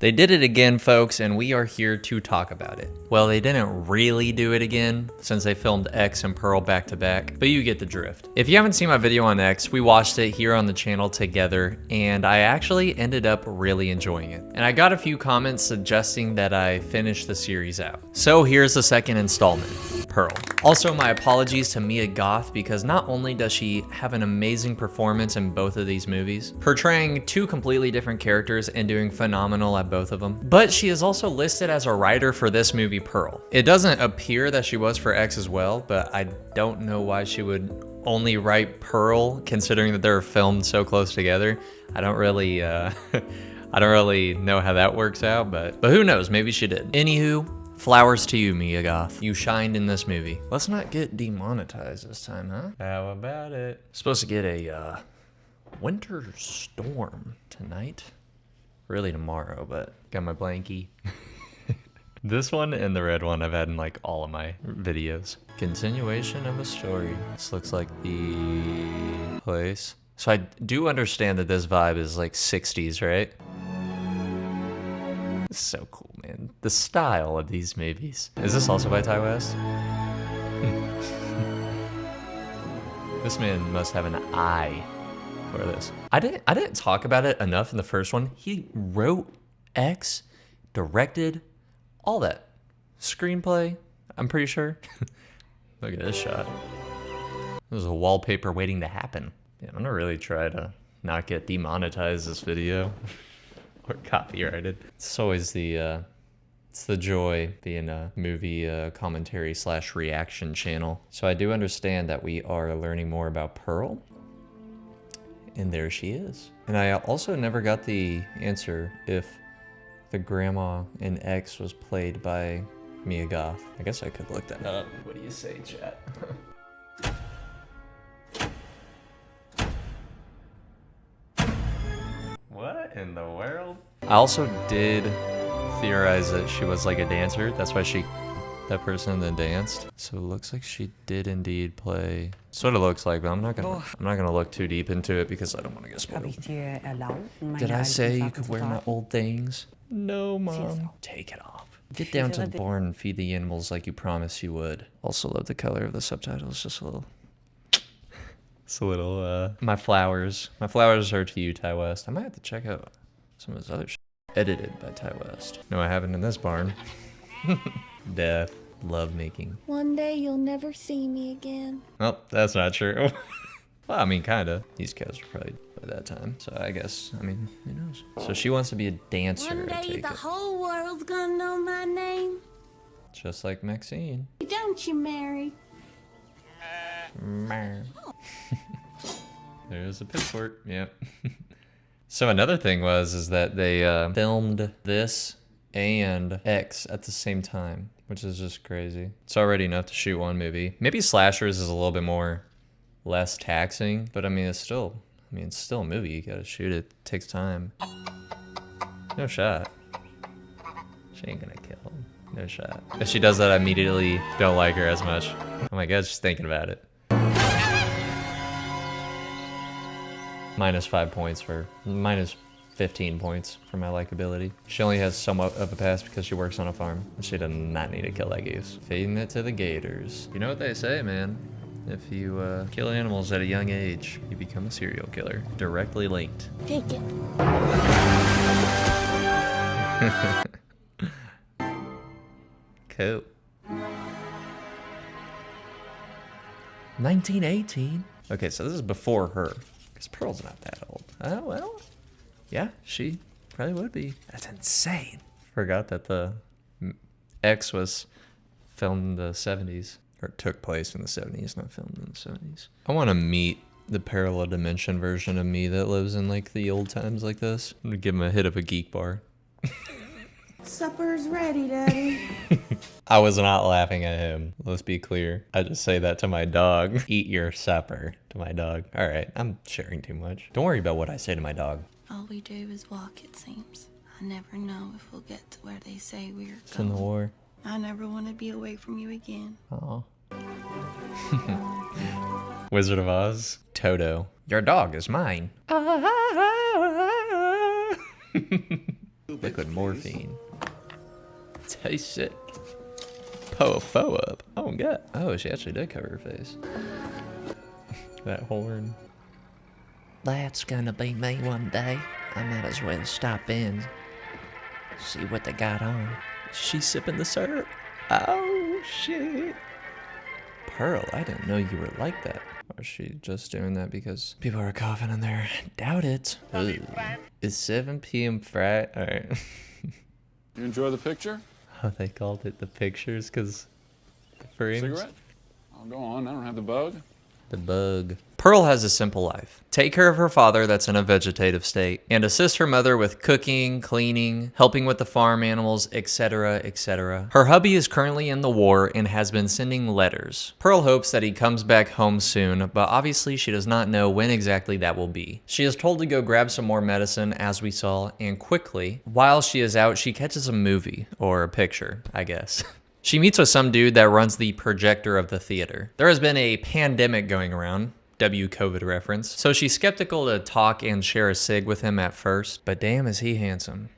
They did it again, folks, and we are here to talk about it. Well, they didn't really do it again since they filmed X and Pearl back to back, but you get the drift. If you haven't seen my video on X, we watched it here on the channel together, and I actually ended up really enjoying it. And I got a few comments suggesting that I finish the series out. So here's the second installment, Pearl. Also, my apologies to Mia Goth, because not only does she have an amazing performance in both of these movies, portraying two completely different characters and doing phenomenal at both of them, but she is also listed as a writer for this movie, Pearl. It doesn't appear that she was for X as well, but I don't know why she would only write Pearl, considering that they're filmed so close together. I don't really know how that works out, but who knows, maybe she did. Anywho, flowers to you, Mia Goth. You shined in this movie. Let's not get demonetized this time, huh? How about it? Supposed to get a winter storm tonight. Really tomorrow, but got my blankie. This one and the red one I've had in like all of my videos. Continuation of a story. This looks like the place. So I do understand that this vibe is like 60s, right? It's so cool, man. The style of these movies. Is this also by Ty West? This man must have an eye for this. I didn't talk about it enough in the first one. He wrote X, directed, all that. Screenplay, I'm pretty sure. Look at this shot. There's a wallpaper waiting to happen. Yeah, I'm gonna really try to not get demonetized this video or copyrighted. It's always the joy being a movie commentary / reaction channel. So I do understand that we are learning more about Pearl. And there she is. And I also never got the answer if the grandma in X was played by Mia Goth. I guess I could look that up. What do you say, chat? What in the world? I also did theorize that she was like a dancer. That's why that person then danced. So it looks like she did indeed play. That's what it looks like, but I'm not gonna look too deep into it because I don't want to get spoiled. Did I say you could wear my old things? No, Mom. Take it off. Get down to the barn and feed the animals like you promised you would. Also love the color of the subtitles. Just a little. It's a little. My flowers. My flowers are to you, Ty West. I might have to check out some of his other shit. Edited by Ty West. No, I haven't in this barn. Death. Love making. One day you'll never see me again. Well, that's not true. Well, I mean, kinda. These cows were probably by that time. So I guess, I mean, who knows? So she wants to be a dancer, One I day take the it. whole world's gonna know my name. Just like Maxine. Don't you, Mary? There's a pitchfork, yep. So another thing is that they filmed this and X at the same time, which is just crazy. It's already enough to shoot one movie. Maybe slashers is a little bit less taxing, but I mean, it's still a movie. You gotta shoot it. It takes time. No shot. She ain't gonna kill him. No shot. If she does that, I immediately don't like her as much. Oh my god, just thinking about it. -5 points for -15 points for my likability. She only has somewhat of a pass because she works on a farm. She does not need to kill that goose. Feeding it to the gators. You know what they say, man. If you kill animals at a young age, you become a serial killer. Directly linked. Take it. Cool. 1918? Okay, so this is before her. Because Pearl's not that old. Oh, well. Yeah, she probably would be. That's insane. Forgot that the X was filmed in the 70s. Or took place in the 70s, not filmed in the 70s. I want to meet the parallel dimension version of me that lives in like the old times like this. I'm gonna give him a hit of a geek bar. Supper's ready, Daddy. I was not laughing at him. Let's be clear. I just say that to my dog. Eat your supper to my dog. All right, I'm sharing too much. Don't worry about what I say to my dog. All we do is walk, it seems. I never know if we'll get to where they say we're It's in the going. war. I never want to be away from you again. Oh. Wizard of Oz. Toto. Your dog is mine. Liquid morphine. Taste it. Po up. Oh god. Oh, she actually did cover her face. That horn. That's gonna be me one day. I might as well stop in. See what they got on. She's sipping the syrup. Oh shit. Pearl, I didn't know you were like that. Or is she just doing that because people are coughing in there? Doubt it. Ooh. It's 7 p.m. Friday. Alright. You enjoy the picture? Oh, they called it the pictures because the frames. Cigarette? I'll go on. I don't have the bug. The bug. Pearl has a simple life. Take care of her father that's in a vegetative state, and assist her mother with cooking, cleaning, helping with the farm animals, etc., etc. Her hubby is currently in the war and has been sending letters. Pearl hopes that he comes back home soon, but obviously she does not know when exactly that will be. She is told to go grab some more medicine, as we saw, and quickly, while she is out, she catches a movie, or a picture, I guess. She meets with some dude that runs the projector of the theater. There has been a pandemic going around, COVID reference, so she's skeptical to talk and share a cig with him at first, but damn is he handsome.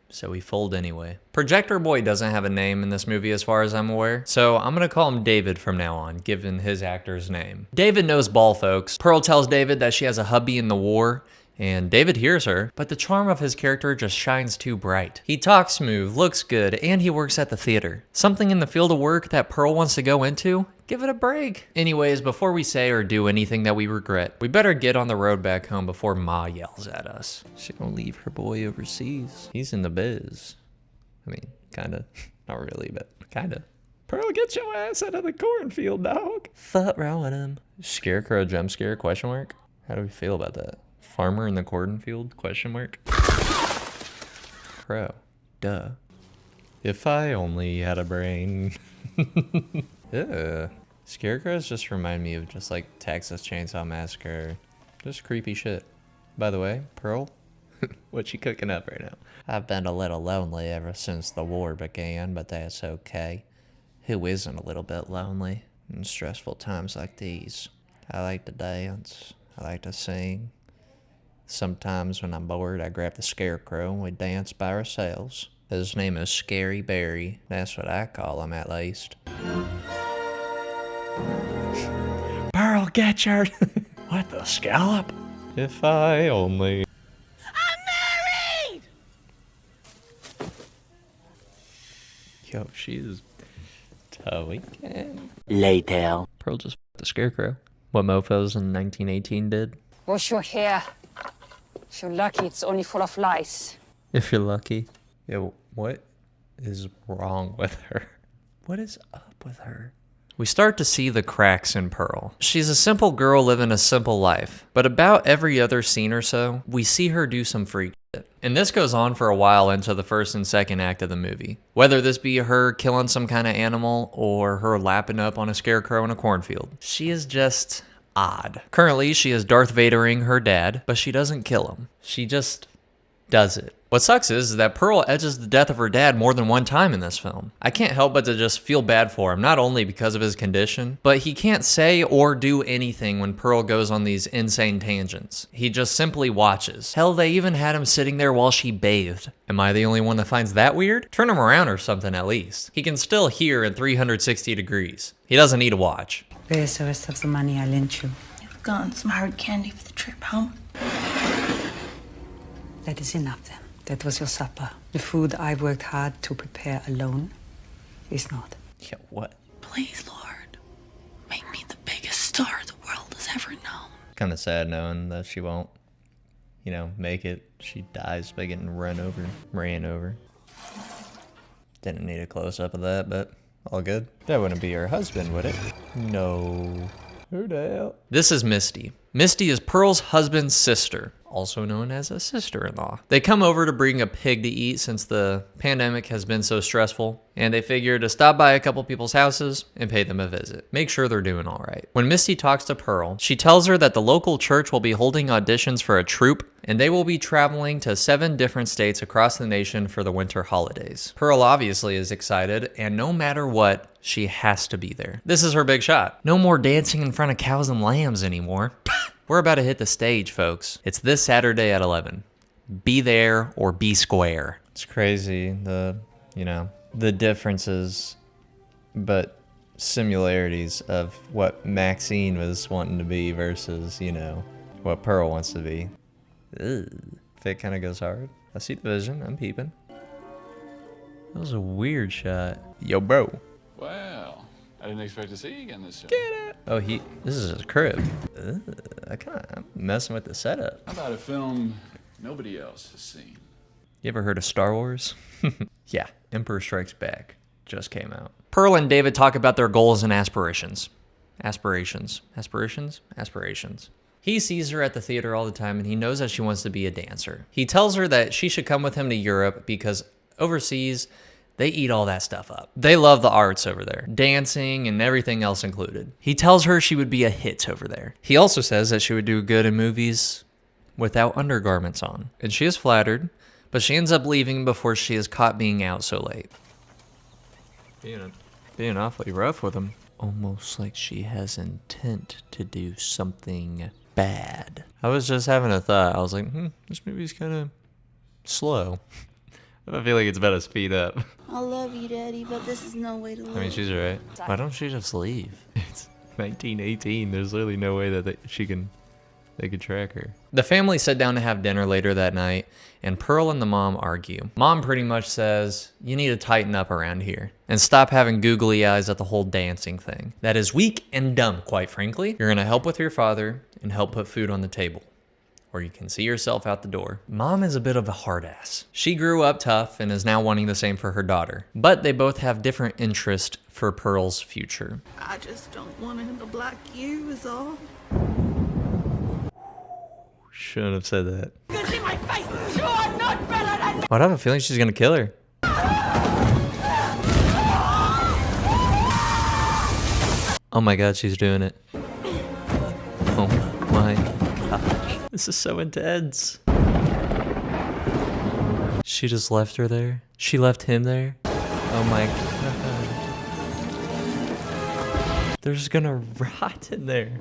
So we fold anyway. Projector Boy doesn't have a name in this movie as far as I'm aware, so I'm gonna call him David from now on, given his actor's name. David knows ball folks. Pearl tells David that she has a hubby in the war, and David hears her, but the charm of his character just shines too bright. He talks smooth, looks good, and he works at the theater. Something in the field of work that Pearl wants to go into? Give it a break. Anyways, before we say or do anything that we regret, we better get on the road back home before Ma yells at us. She gonna leave her boy overseas. He's in the biz. I mean, kinda. Not really, but kinda. Pearl, get your ass out of the cornfield, dog. Fuck wrong with him. Scarecrow jump scare, question mark? How do we feel about that? Farmer in the cornfield, question mark? Crow. Duh. If I only had a brain. Ugh. Scarecrows just remind me of just like Texas Chainsaw Massacre. Just creepy shit. By the way, Pearl, what you cooking up right now? I've been a little lonely ever since the war began, but that's okay. Who isn't a little bit lonely in stressful times like these? I like to dance. I like to sing. Sometimes when I'm bored, I grab the Scarecrow and we dance by ourselves. His name is Scary Barry. That's what I call him, at least. Pearl, get your... What the scallop? If I only... I'm married! Yo, she is toeing. Later. Pearl just f***ed the Scarecrow. What mofos in 1918 did. Wash your hair. If you're lucky, it's only full of lice. If you're lucky. Yo, what is wrong with her? What is up with her? We start to see the cracks in Pearl. She's a simple girl living a simple life, but about every other scene or so, we see her do some freak shit. And this goes on for a while into the first and second act of the movie. Whether this be her killing some kind of animal or her lapping up on a scarecrow in a cornfield. She is just odd. Currently, she is Darth Vadering her dad, but she doesn't kill him. She just does it. What sucks is that Pearl edges the death of her dad more than one time in this film. I can't help but to just feel bad for him, not only because of his condition, but he can't say or do anything when Pearl goes on these insane tangents. He just simply watches. Hell, they even had him sitting there while she bathed. Am I the only one that finds that weird? Turn him around or something at least. He can still hear in 360 degrees. He doesn't need a watch. Where's the rest of the money I lent you? I've gotten some hard candy for the trip home. That is enough then. That was your supper. The food I've worked hard to prepare alone is not. Yeah, what? Please, Lord, make me the biggest star the world has ever known. Kind of sad knowing that she won't, you know, make it. She dies by getting ran over. Didn't need a close-up of that, but all good. That wouldn't be her husband, would it? No. Who the hell? This is Misty. Misty is Pearl's husband's sister, also known as a sister-in-law. They come over to bring a pig to eat since the pandemic has been so stressful, and they figure to stop by a couple people's houses and pay them a visit. Make sure they're doing all right. When Misty talks to Pearl, she tells her that the local church will be holding auditions for a troupe, and they will be traveling to 7 different states across the nation for the winter holidays. Pearl obviously is excited, and no matter what, she has to be there. This is her big shot. No more dancing in front of cows and lambs anymore. We're about to hit the stage, folks. It's this Saturday at 11. Be there or be square. It's crazy, the differences, but similarities of what Maxine was wanting to be versus, what Pearl wants to be. Ugh. Fit kind of goes hard. I see the vision. I'm peeping. That was a weird shot. Yo, bro. Well, I didn't expect to see you again this soon. Get it. Oh, this is his crib. Ugh, I'm messing with the setup. How about a film nobody else has seen? You ever heard of Star Wars? Yeah, Emperor Strikes Back just came out. Pearl and David talk about their goals and aspirations. Aspirations. He sees her at the theater all the time and he knows that she wants to be a dancer. He tells her that she should come with him to Europe because overseas, they eat all that stuff up. They love the arts over there, dancing and everything else included. He tells her she would be a hit over there. He also says that she would do good in movies without undergarments on. And she is flattered, but she ends up leaving before she is caught being out so late. Being awfully rough with him. Almost like she has intent to do something bad. I was just having a thought. I was like, this movie's kind of slow. I feel like it's about to speed up. I love you, Daddy, but this is no way to live. I mean, she's right. Why don't she just leave? It's 1918. There's literally no way that they could track her. The family sit down to have dinner later that night, and Pearl and the mom argue. Mom pretty much says, you need to tighten up around here and stop having googly eyes at the whole dancing thing. That is weak and dumb, quite frankly. You're gonna help with your father and help put food on the table, or you can see yourself out the door. Mom is a bit of a hard ass. She grew up tough and is now wanting the same for her daughter, but they both have different interests for Pearl's future. I just don't want him to block you, is all. Shouldn't have said that. You can see my face! You are not better than me! Why do I have a feeling she's gonna kill her? Oh my god, she's doing it. Oh my gosh. This is so intense. She just left her there? She left him there? Oh my god. They're just gonna rot in there.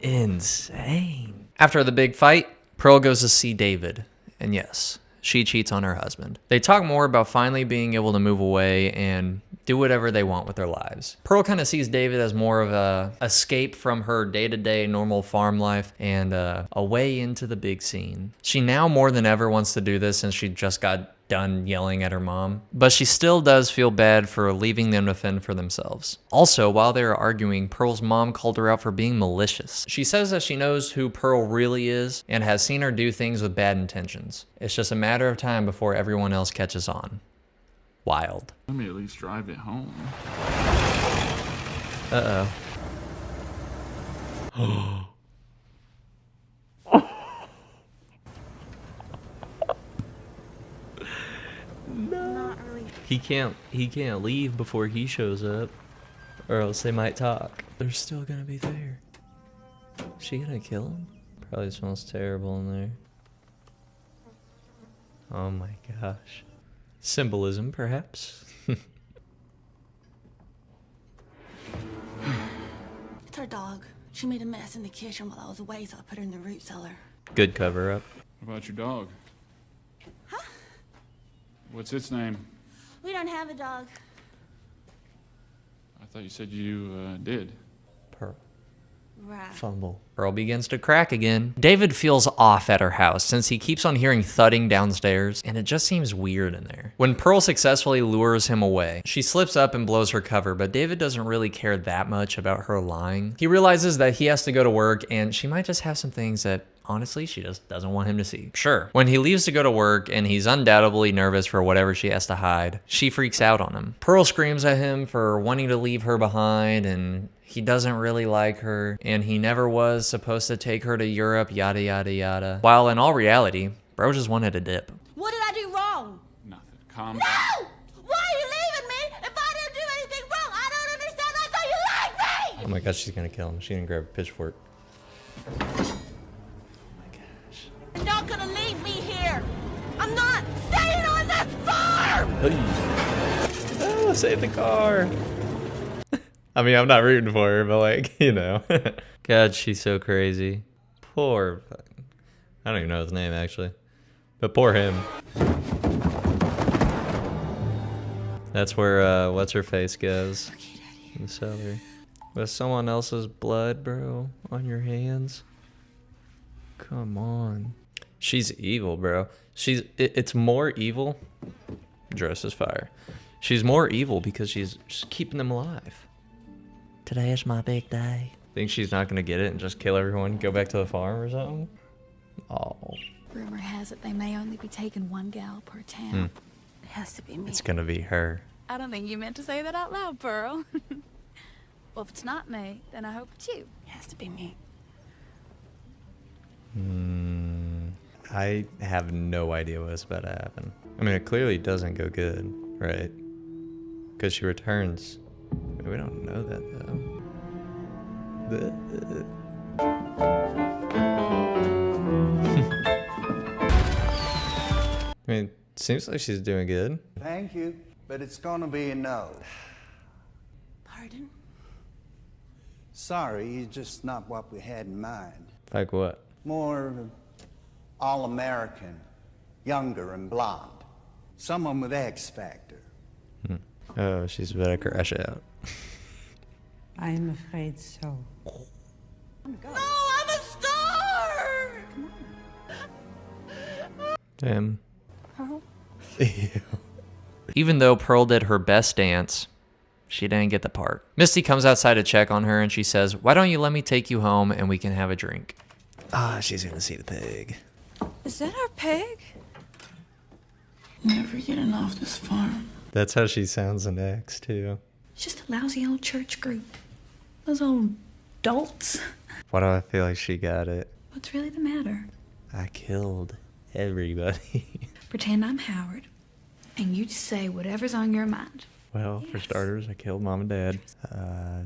Insane. After the big fight, Pearl goes to see David. And yes, she cheats on her husband. They talk more about finally being able to move away and do whatever they want with their lives. Pearl kind of sees David as more of a escape from her day-to-day normal farm life and a way into the big scene. She now more than ever wants to do this since she just got done yelling at her mom, but she still does feel bad for leaving them to fend for themselves. Also, while they were arguing, Pearl's mom called her out for being malicious. She says that she knows who Pearl really is and has seen her do things with bad intentions. It's just a matter of time before everyone else catches on. Wild. Let me at least drive it home. Uh-oh. Not really. He can't leave before he shows up, or else they might talk. They're still gonna be there. Is she gonna kill him? Probably smells terrible in there. Oh my gosh. Symbolism, perhaps? It's our dog. She made a mess in the kitchen while I was away, so I put her in the root cellar. Good cover up. What about your dog? Huh? What's its name? We don't have a dog. I thought you said you did. Pearl. Right. Fumble. Pearl begins to crack again. David feels off at her house since he keeps on hearing thudding downstairs, and it just seems weird in there. When Pearl successfully lures him away, she slips up and blows her cover, but David doesn't really care that much about her lying. He realizes that he has to go to work, and she might just have some things that honestly, she just doesn't want him to see. Sure. When he leaves to go to work and he's undoubtedly nervous for whatever she has to hide, she freaks out on him. Pearl screams at him for wanting to leave her behind, and he doesn't really like her, and he never was supposed to take her to Europe, yada, yada, yada. While in all reality, bro just wanted a dip. What did I do wrong? Nothing. Calm down. No! Why are you leaving me? If I didn't do anything wrong, I don't understand. I thought you liked me! Oh my gosh, she's gonna kill him. She didn't grab a pitchfork. You're not gonna leave me here. I'm not staying on this farm! Oh, save the car. I mean, I'm not rooting for her, but like, God, she's so crazy. Poor I don't even know his name, actually. But poor him. That's where, what's-her-face goes. In the cellar. With someone else's blood, bro, on your hands. Come on. She's evil, bro. It's more evil. Dress is fire. She's more evil because she's just keeping them alive. Today is my big day. Think she's not gonna get it and just kill everyone, go back to the farm or something? Oh. Rumor has it they may only be taking one gal per town. It has to be me. It's gonna be her. I don't think you meant to say that out loud, Pearl. Well, if it's not me, then I hope it's you. It has to be me. I have no idea what's about to happen. I mean, it clearly doesn't go good, right? Because she returns. We don't know that, though. I mean, seems like she's doing good. Thank you, but it's gonna be a no. Pardon? Sorry, it's just not what we had in mind. Like what? More all-American, younger and blonde. Someone with X factor. Oh, she's about to crash out. I'm afraid so. No, I'm a star! Damn. Ew. Even though Pearl did her best dance, she didn't get the part. Misty comes outside to check on her and she says, "Why don't you let me take you home and we can have a drink?" Ah, she's gonna see the pig. Is that our pig? Never getting off this farm. That's how she sounds in X, too. It's just a lousy old church group. Those old dolts. Why do I feel like she got it? What's really the matter? I killed everybody. Pretend I'm Howard, and you just say whatever's on your mind. Well, for starters, I killed mom and dad.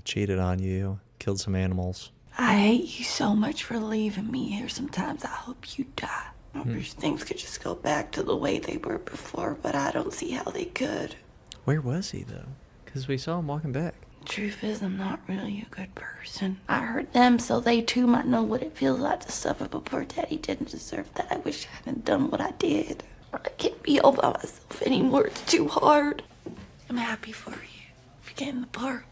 Cheated on you. Killed some animals. I hate you so much for leaving me here. Sometimes I hope you die. I wish things could just go back to the way they were before, but I don't see how they could. Where was he, though? Because we saw him walking back. Truth is, I'm not really a good person. I hurt them so they too might know what it feels like to suffer, but poor Daddy didn't deserve that. I wish I hadn't done what I did. I can't be all by myself anymore. It's too hard. I'm happy for you for getting the part.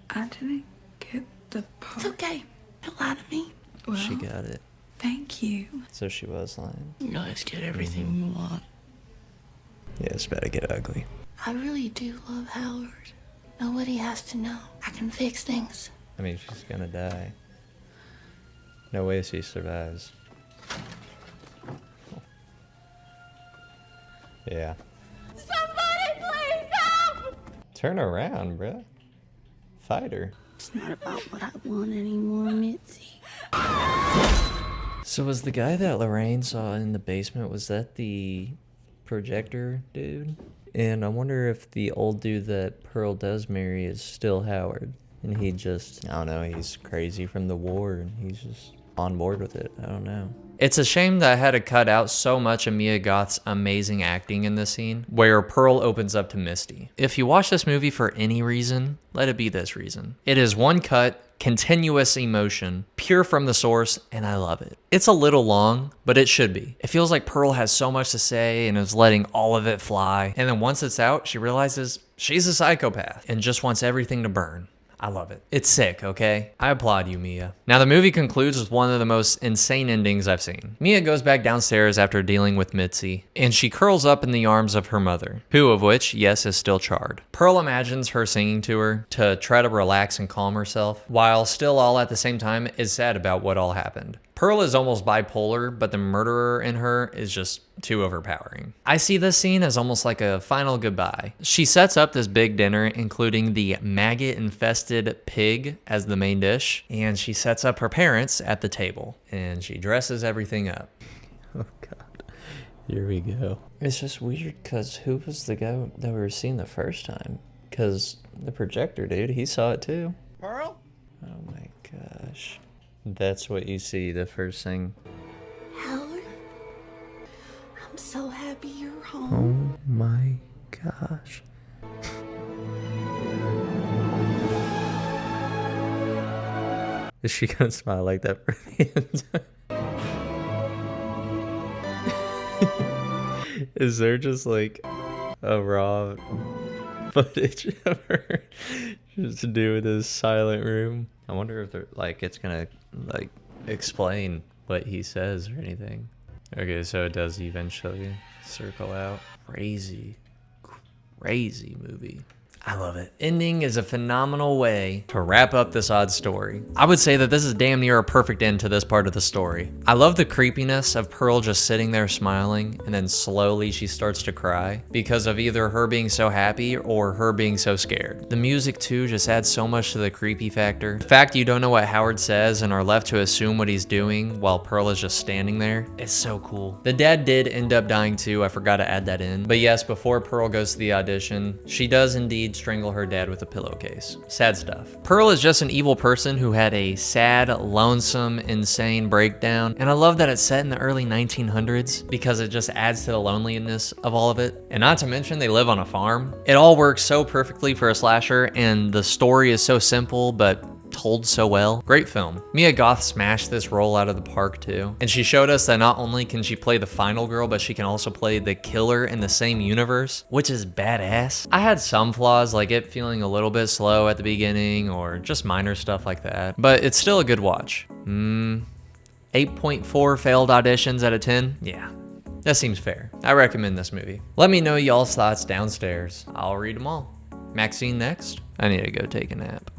I didn't get the part. It's okay. Don't lie to me. Well, She got it. thank you. So she was lying. You always get everything you want. Yeah, it's about to get ugly. I really do love Howard. Nobody has to know. I can fix things. I mean, she's gonna die. No way she survives. Yeah. Somebody please help! Turn around, bruh. Fight her. It's not about what I want anymore, Mitzi. So was the guy that Lorraine saw in the basement, was that the projector dude? And I wonder if the old dude that Pearl does marry is still Howard. And he just, I don't know, he's crazy from the war and he's just on board with it. I don't know. It's a shame that I had to cut out so much of Mia Goth's amazing acting in this scene, where Pearl opens up to Misty. If you watch this movie for any reason, let it be this reason. It is one cut, continuous emotion, pure from the source, and I love it. It's a little long, but it should be. It feels like Pearl has so much to say and is letting all of it fly. And then once it's out, she realizes she's a psychopath and just wants everything to burn. I love it. It's sick, okay? I applaud you, Mia. Now, the movie concludes with one of the most insane endings I've seen. Mia goes back downstairs after dealing with Mitzi, and she curls up in the arms of her mother, who of which, yes, is still charred. Pearl imagines her singing to her to try to relax and calm herself, while still all at the same time is sad about what all happened. Pearl is almost bipolar, but the murderer in her is just too overpowering. I see this scene as almost like a final goodbye. She sets up this big dinner, including the maggot-infested pig as the main dish, and she sets up her parents at the table, and she dresses everything up. Oh God, here we go. It's just weird, because who was the guy that we were seeing the first time? Because the projector dude, he saw it too. Pearl? Oh my gosh. That's what you see, the first thing. Howard, I'm so happy you're home. Oh my gosh. Is she gonna smile like that for the end? Is there just like a raw footage of her just to do with this silent room? I wonder if they're like it's gonna like explain what he says or anything. Okay, so it does eventually circle out. Crazy movie. I love it. Ending is a phenomenal way to wrap up this odd story. I would say that this is damn near a perfect end to this part of the story. I love the creepiness of Pearl just sitting there smiling and then slowly she starts to cry because of either her being so happy or her being so scared. The music too just adds so much to the creepy factor. The fact you don't know what Howard says and are left to assume what he's doing while Pearl is just standing there is so cool. The dad did end up dying too, I forgot to add that in. But yes, before Pearl goes to the audition, she does indeed strangle her dad with a pillowcase. Sad stuff. Pearl is just an evil person who had a sad, lonesome, insane breakdown, and I love that it's set in the early 1900s because it just adds to the loneliness of all of it. And not to mention they live on a farm. It all works so perfectly for a slasher, and the story is so simple but told so well. Great film. Mia Goth smashed this role out of the park too. And she showed us that not only can she play the final girl, but she can also play the killer in the same universe, which is badass. I had some flaws, like it feeling a little bit slow at the beginning or just minor stuff like that, but it's still a good watch. 8.4 failed auditions out of 10. Yeah, that seems fair. I recommend this movie. Let me know y'all's thoughts downstairs. I'll read them all. Maxine next. I need to go take a nap.